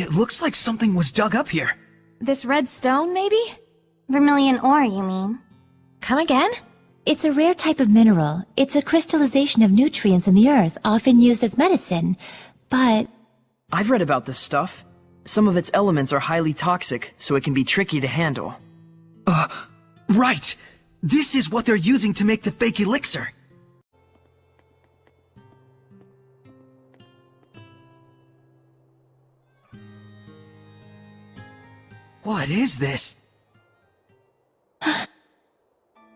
It looks like something was dug up here. This red stone, maybe? Vermilion ore, you mean? Come again? It's a rare type of mineral. It's a crystallization of nutrients in the earth, often used as medicine. But I've read about this stuff. Some of its elements are highly toxic, so it can be tricky to handle. Right! This is what they're using to make the fake elixir. What is this?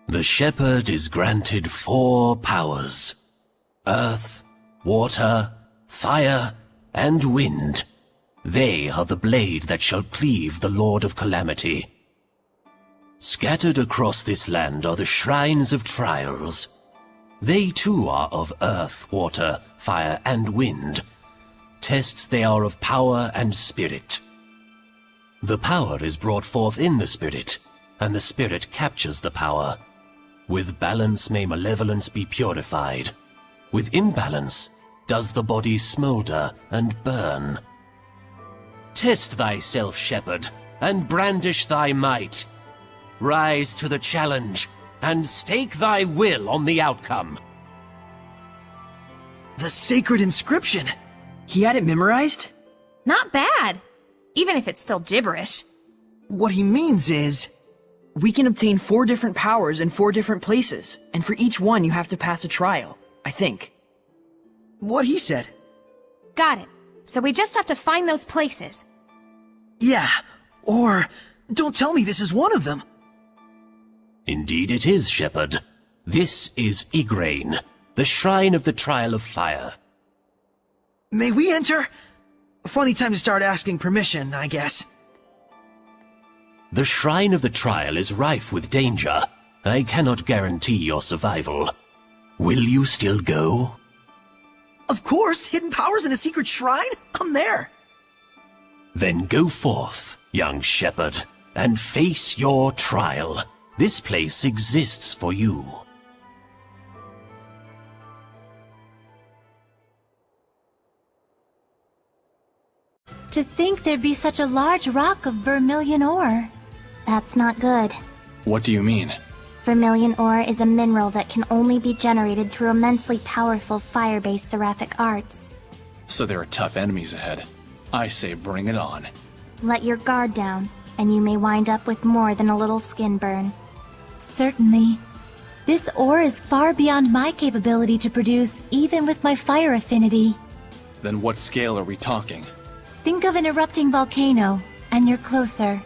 The shepherd is granted 4 powers: earth, water, fire, and wind. They are the blade that shall cleave the Lord of Calamity. Scattered across this land are the shrines of trials. They too are of earth, water, fire, and wind. Tests they are of power and spirit. The power is brought forth in the spirit, and the spirit captures the power. With balance may malevolence be purified. With imbalance does the body smolder and burn. Test thyself, shepherd, and brandish thy might. Rise to the challenge, and stake thy will on the outcome. The sacred inscription! He had it memorized? Not bad. Even if it's still gibberish. What he means is... We can obtain 4 different powers in 4 different places, and for each one you have to pass a trial, I think. what he said. Got it. So we just have to find those places. Yeah, or don't tell me this is one of them. Indeed it is, Shepherd. This is Igraine, the Shrine of the Trial of Fire. May we enter? Funny time to start asking permission, I guess. The Shrine of the Trial is rife with danger. I cannot guarantee your survival. Will you still go? Of course, hidden powers in a secret shrine? I'm there. Then go forth, young shepherd, and face your trial. This place exists for you. To think there'd be such a large rock of vermilion ore. That's not good. What do you mean? Vermilion ore is a mineral that can only be generated through immensely powerful fire-based seraphic arts. So there are tough enemies ahead. I say bring it on. Let your guard down, and you may wind up with more than a little skin burn. Certainly. This ore is far beyond my capability to produce, even with my fire affinity. Then what scale are we talking? Think of an erupting volcano, and you're closer.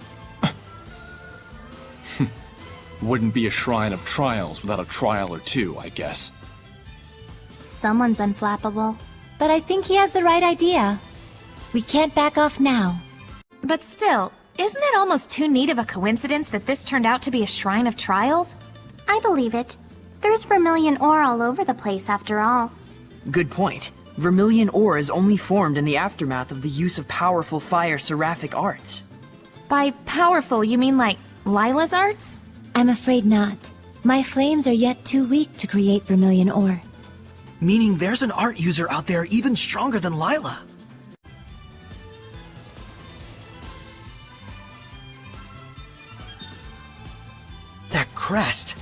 Wouldn't be a shrine of trials without a trial or two, I guess. Someone's unflappable. But I think he has the right idea. We can't back off now. But still, isn't it almost too neat of a coincidence that this turned out to be a shrine of trials? I believe it. There's vermilion ore all over the place after all. Good point. Vermilion ore is only formed in the aftermath of the use of powerful fire seraphic arts. By powerful, you mean like Lila's arts? I'm afraid not. My flames are yet too weak to create vermilion ore. Meaning there's an art user out there even stronger than Lila. That crest.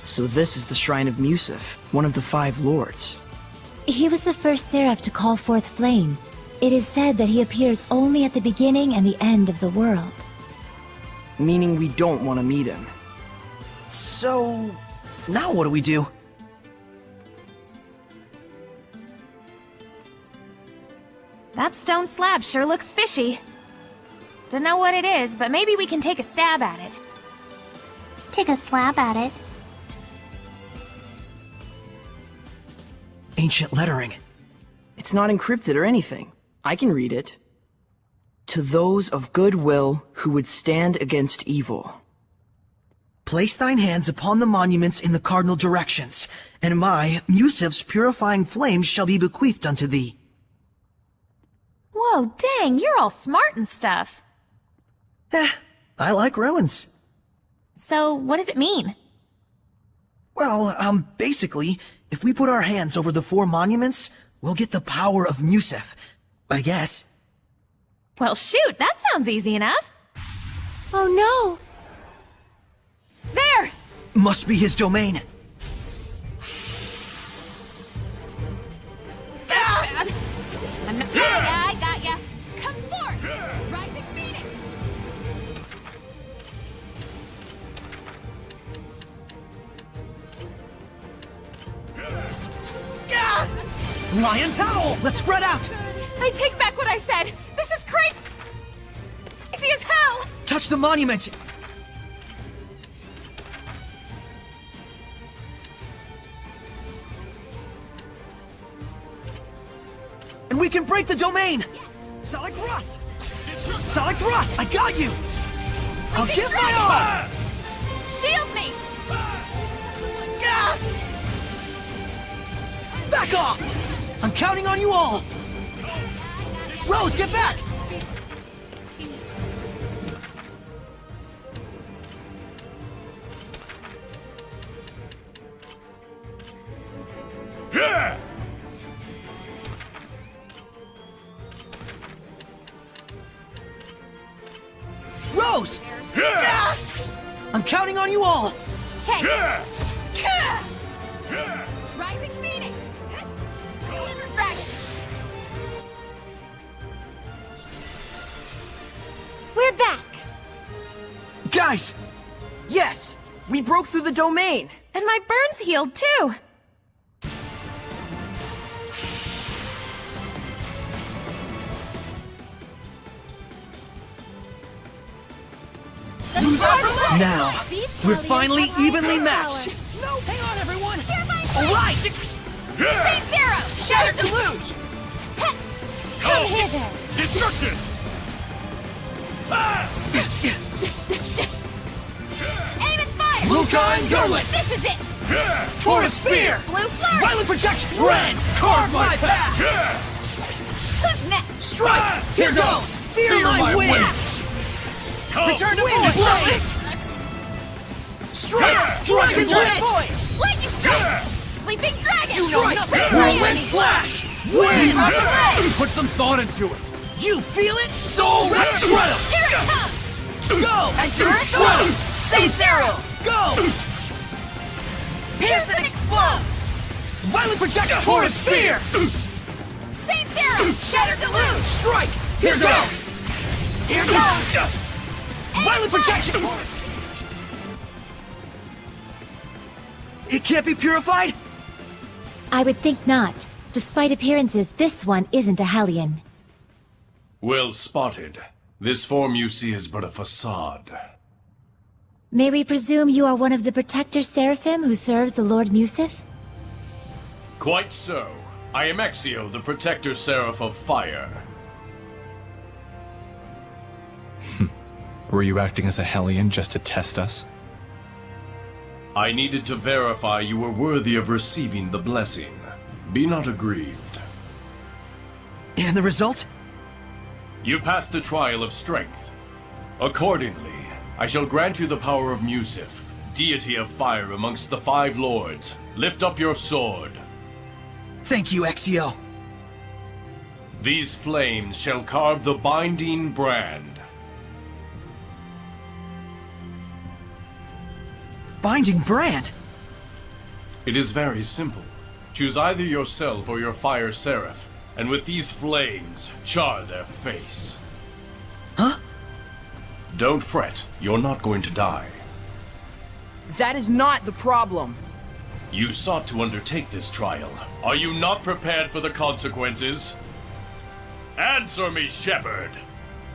So this is the Shrine of Musif, one of the 5 lords. He was the first seraph to call forth flame. It is said that he appears only at the beginning and the end of the world. Meaning we don't want to meet him. So, now what do we do? That stone slab sure looks fishy. Don't know what it is, but maybe we can take a stab at it. Take a slab at it. Ancient lettering. It's not encrypted or anything. I can read it. To those of good will who would stand against evil. Place thine hands upon the monuments in the cardinal directions, and my, Musif's purifying flames shall be bequeathed unto thee. Whoa, dang, you're all smart and stuff. I like ruins. So, what does it mean? Well, basically, if we put our hands over the 4 monuments, we'll get the power of Musif, I guess. Well, shoot, that sounds easy enough. Oh no! There! Must be his domain. Bad. I'm not. Yeah, I got ya. Come forth, rising phoenix. Lion's Howl! Let's spread out! I take back what I said. This is crazy as hell. Touch the monument! And we can break the domain! Sonic Thrust! Sonic Thrust! I got you! I'll give my all! Shield me. Ah! Back off! I'm counting on you all! Rose, get back! Rose! Ah! I'm counting on you all! Okay. Rising phoenix. Glimmer dragon. We're back! Guys! Yes! We broke through the domain! And my burns healed too. Now, we're finally evenly matched! No, hang on, everyone! Alright! Saint Zero, Shattered Deluge. Come hither! Destruction! Aim and fire. Luca and Garlic! This is it. Torrent Spear! Blue flurry. Violent Projection! Red! Carve my path! Who's next? Strike! Here goes! Fear my wings! Return to Wind! Strike! Dragon's Wings! Lightning strike. Sleeping dragon. Strike! Whirlwind Slash! Wind! Put some thought into it! You feel it? Soul Wreck Shredder! Here it comes. Go! Endure Shredder! Saint Zero. Go! Pierce and explode. Violent Projection! Torrent Spear! Saint Zero, Shattered Deluge. Strike! Here goes! Here goes. Violent Projection! It can't be purified? I would think not. Despite appearances, this one isn't a Hellion. Well spotted. This form you see is but a facade. May we presume you are one of the Protector Seraphim who serves the Lord Musif? Quite so. I am Exio, the Protector Seraph of Fire. Were you acting as a Hellion just to test us? I needed to verify you were worthy of receiving the blessing. Be not aggrieved. And the result? You passed the trial of strength. Accordingly, I shall grant you the power of Musif, deity of fire amongst the five lords. Lift up your sword. Thank you, Exio. These flames shall carve the binding brand. Binding brand? It is very simple. Choose either yourself or your fire seraph, and with these flames, char their face. Huh? Don't fret, you're not going to die. That is not the problem. You sought to undertake this trial. Are you not prepared for the consequences? Answer me, Shepherd.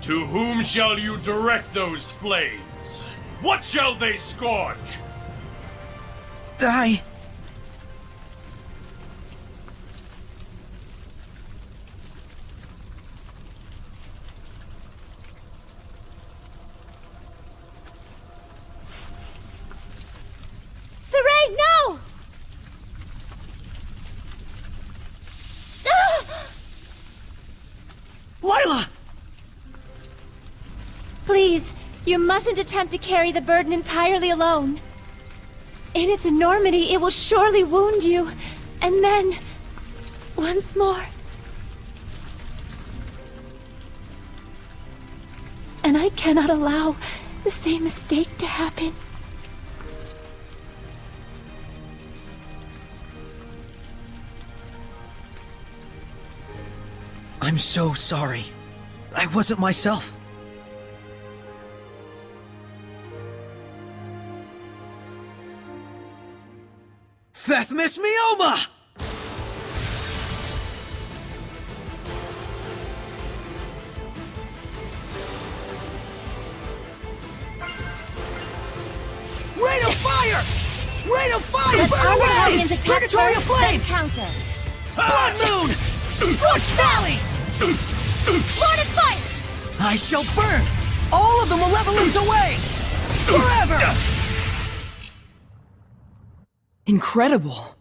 To whom shall you direct those flames? What shall they scorch? I... Saray, no! Lila! Please, you mustn't attempt to carry the burden entirely alone. In its enormity, it will surely wound you. And then... once more... and I cannot allow the same mistake to happen. I'm so sorry. I wasn't myself. Fethmis Mioma! Rain of fire! Rain of fire! Let Burn our away! rebellions attack Purgatory of first, then flame! counter. Blood moon! Scorched valley! Lord of Fire! I shall burn all of the malevolence away! Forever! Incredible.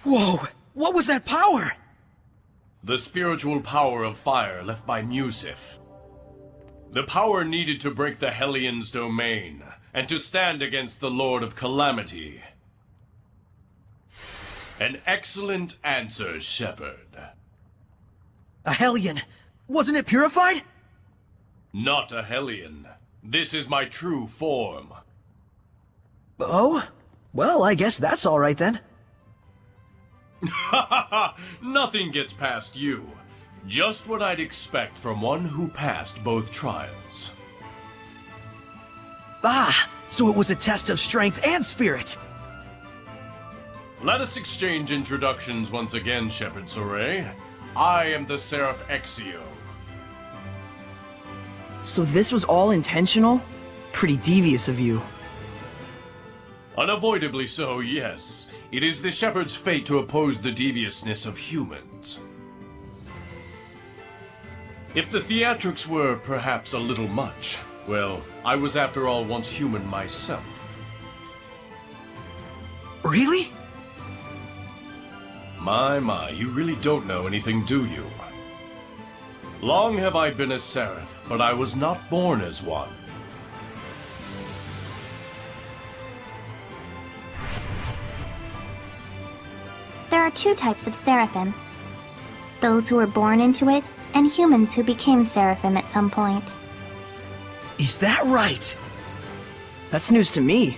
Whoa! What was that power? The spiritual power of fire left by Musif. The power needed to break the Hellions' domain, and to stand against the Lord of Calamity. An excellent answer, Shepard. A Hellion. Wasn't it purified? Not a Hellion. This is my true form. Oh? Well, I guess that's all right then. Nothing gets past you. Just what I'd expect from one who passed both trials. Ah, so it was a test of strength and spirit. Let us exchange introductions once again, Shepard Soray. I am the Seraph Exio. So this was all intentional? Pretty devious of you. Unavoidably so, yes. It is the Shepherd's fate to oppose the deviousness of humans. If the theatrics were perhaps a little much, well, I was after all once human myself. Really? My, you really don't know anything, do you? Long have I been a seraph, but I was not born as one. There are two types of seraphim. Those who were born into it, and humans who became seraphim at some point. Is that right? That's news to me.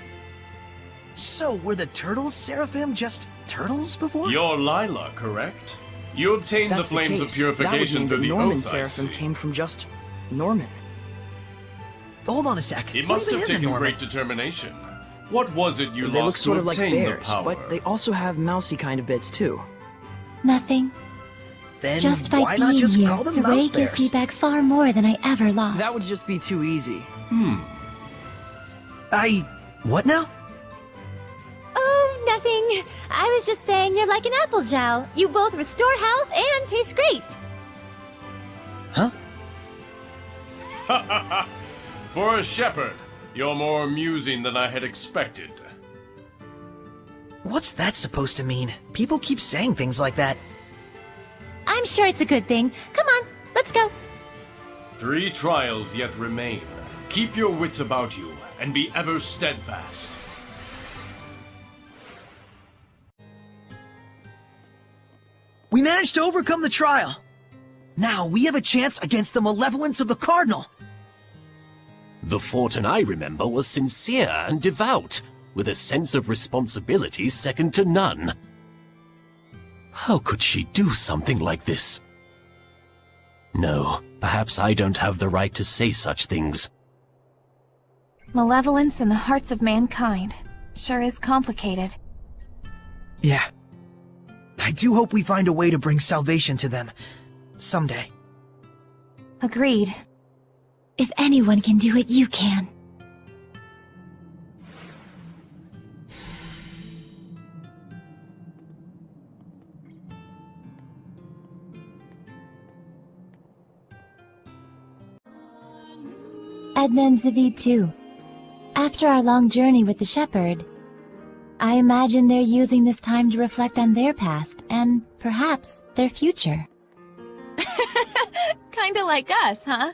So, were the turtles seraphim just turtles before? You're Lila, correct? You If obtained the that's flames of case, purification that through would mean the that Norman oath, I Seraphim see. came from just Norman. Hold on a sec. It What must even have is a taken Norman? great determination. What was it you They look lost sort to of like obtain bears, the power? but they also have mousy kind of bits too. Nothing. Then Just by why not being just here, call them mouse Saray gives me bears? back far more than I ever lost. That would just be too easy. What now? Oh, nothing. I was just saying you're like an apple gel. You both restore health and taste great. Huh? For a shepherd, you're more amusing than I had expected. What's that supposed to mean? People keep saying things like that. I'm sure it's a good thing. Come on, let's go. 3 trials yet remain. Keep your wits about you, and be ever steadfast. We managed to overcome the trial. Now we have a chance against the malevolence of the Cardinal. The Fortin I remember was sincere and devout, with a sense of responsibility second to none. How could she do something like this? No, perhaps I don't have the right to say such things. Malevolence in the hearts of mankind. Sure is complicated. Yeah. I do hope we find a way to bring salvation to them. Someday. Agreed. If anyone can do it, you can. Edna and Zavid too. After our long journey with the Shepherd, I imagine they're using this time to reflect on their past and perhaps their future. Kinda like us, huh?